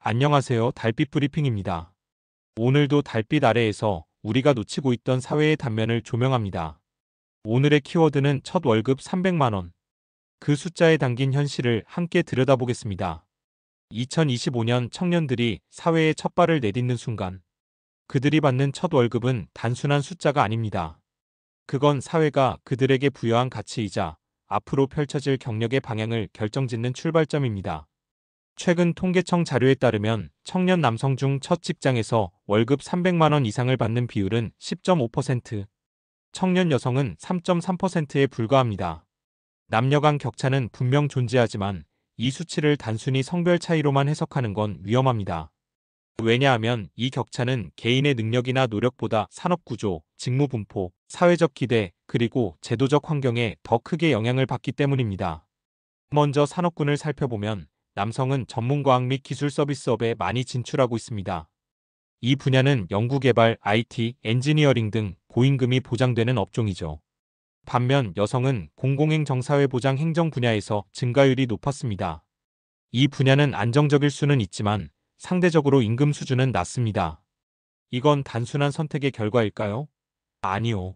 안녕하세요. 달빛 브리핑입니다. 오늘도 달빛 아래에서 우리가 놓치고 있던 사회의 단면을 조명합니다. 오늘의 키워드는 첫 월급 300만 원. 그 숫자에 담긴 현실을 함께 들여다보겠습니다. 2025년 청년들이 사회에 첫 발을 내딛는 순간, 그들이 받는 첫 월급은 단순한 숫자가 아닙니다. 그건 사회가 그들에게 부여한 가치이자 앞으로 펼쳐질 경력의 방향을 결정짓는 출발점입니다. 최근 통계청 자료에 따르면 청년 남성 중 첫 직장에서 월급 300만 원 이상을 받는 비율은 10.5%, 청년 여성은 3.3%에 불과합니다. 남녀 간 격차는 분명 존재하지만 이 수치를 단순히 성별 차이로만 해석하는 건 위험합니다. 왜냐하면 이 격차는 개인의 능력이나 노력보다 산업 구조, 직무 분포, 사회적 기대, 그리고 제도적 환경에 더 크게 영향을 받기 때문입니다. 먼저 산업군을 살펴보면 남성은 전문과학 및 기술 서비스업에 많이 진출하고 있습니다. 이 분야는 연구개발, IT, 엔지니어링 등 고임금이 보장되는 업종이죠. 반면 여성은 공공행정사회보장 행정 분야에서 증가율이 높았습니다. 이 분야는 안정적일 수는 있지만 상대적으로 임금 수준은 낮습니다. 이건 단순한 선택의 결과일까요? 아니요.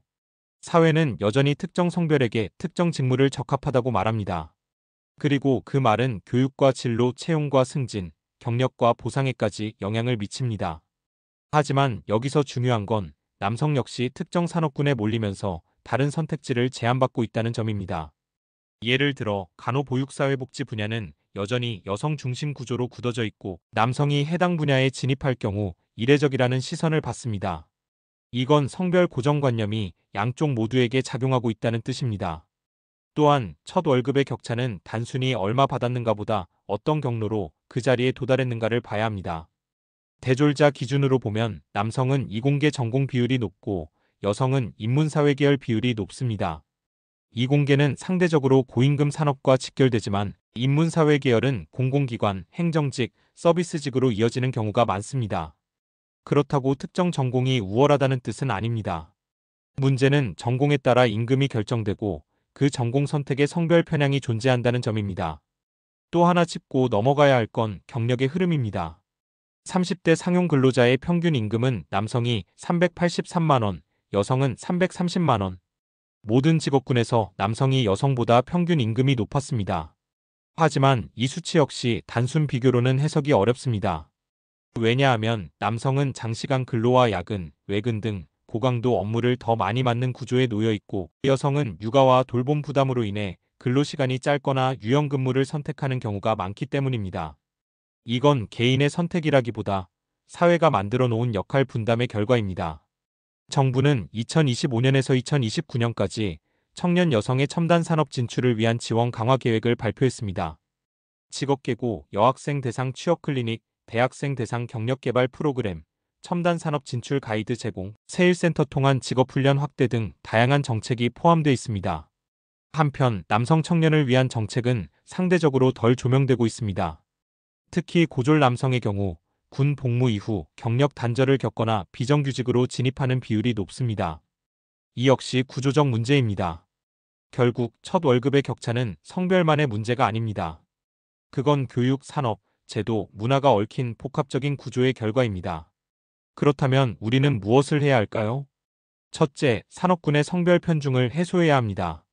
사회는 여전히 특정 성별에게 특정 직무를 적합하다고 말합니다. 그리고 그 말은 교육과 진로, 채용과 승진, 경력과 보상에까지 영향을 미칩니다. 하지만 여기서 중요한 건 남성 역시 특정 산업군에 몰리면서 다른 선택지를 제한받고 있다는 점입니다. 예를 들어 간호보육사회복지 분야는 여전히 여성 중심 구조로 굳어져 있고 남성이 해당 분야에 진입할 경우 이례적이라는 시선을 받습니다. 이건 성별 고정관념이 양쪽 모두에게 작용하고 있다는 뜻입니다. 또한 첫 월급의 격차는 단순히 얼마 받았는가보다 어떤 경로로 그 자리에 도달했는가를 봐야 합니다. 대졸자 기준으로 보면 남성은 이공계 전공 비율이 높고 여성은 인문사회 계열 비율이 높습니다. 이공계는 상대적으로 고임금 산업과 직결되지만 인문사회 계열은 공공기관, 행정직, 서비스직으로 이어지는 경우가 많습니다. 그렇다고 특정 전공이 우월하다는 뜻은 아닙니다. 문제는 전공에 따라 임금이 결정되고 그 전공 선택의 성별 편향이 존재한다는 점입니다. 또 하나 짚고 넘어가야 할 건 경력의 흐름입니다. 30대 상용 근로자의 평균 임금은 남성이 383만 원, 여성은 330만 원. 모든 직업군에서 남성이 여성보다 평균 임금이 높았습니다. 하지만 이 수치 역시 단순 비교로는 해석이 어렵습니다. 왜냐하면 남성은 장시간 근로와 야근, 외근 등 고강도 업무를 더 많이 맡는 구조에 놓여 있고 여성은 육아와 돌봄 부담으로 인해 근로시간이 짧거나 유연근무를 선택하는 경우가 많기 때문입니다. 이건 개인의 선택이라기보다 사회가 만들어 놓은 역할 분담의 결과입니다. 정부는 2025년에서 2029년까지 청년 여성의 첨단 산업 진출을 위한 지원 강화 계획을 발표했습니다. 직업계고, 여학생 대상 취업 클리닉, 대학생 대상 경력개발 프로그램, 첨단 산업 진출 가이드 제공, 세일센터 통한 직업훈련 확대 등 다양한 정책이 포함되어 있습니다. 한편 남성 청년을 위한 정책은 상대적으로 덜 조명되고 있습니다. 특히 고졸 남성의 경우 군 복무 이후 경력 단절을 겪거나 비정규직으로 진입하는 비율이 높습니다. 이 역시 구조적 문제입니다. 결국 첫 월급의 격차는 성별만의 문제가 아닙니다. 그건 교육, 산업, 제도, 문화가 얽힌 복합적인 구조의 결과입니다. 그렇다면 우리는 무엇을 해야 할까요? 첫째, 산업군의 성별 편중을 해소해야 합니다.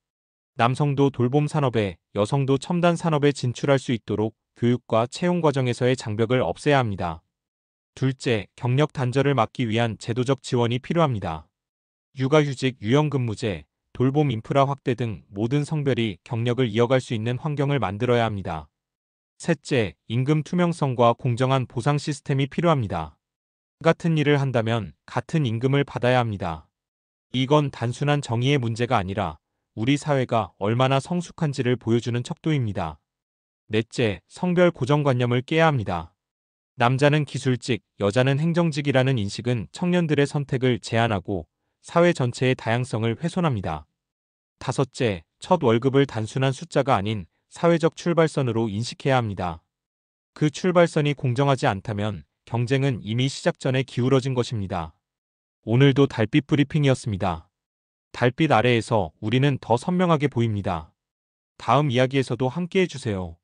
남성도 돌봄 산업에, 여성도 첨단 산업에 진출할 수 있도록 교육과 채용 과정에서의 장벽을 없애야 합니다. 둘째, 경력 단절을 막기 위한 제도적 지원이 필요합니다. 육아휴직, 유연근무제, 돌봄 인프라 확대 등 모든 성별이 경력을 이어갈 수 있는 환경을 만들어야 합니다. 셋째, 임금 투명성과 공정한 보상 시스템이 필요합니다. 같은 일을 한다면 같은 임금을 받아야 합니다. 이건 단순한 정의의 문제가 아니라 우리 사회가 얼마나 성숙한지를 보여주는 척도입니다. 넷째, 성별 고정관념을 깨야 합니다. 남자는 기술직, 여자는 행정직이라는 인식은 청년들의 선택을 제한하고 사회 전체의 다양성을 훼손합니다. 다섯째, 첫 월급을 단순한 숫자가 아닌 사회적 출발선으로 인식해야 합니다. 그 출발선이 공정하지 않다면 경쟁은 이미 시작 전에 기울어진 것입니다. 오늘도 달빛 브리핑이었습니다. 달빛 아래에서 우리는 더 선명하게 보입니다. 다음 이야기에서도 함께해 주세요.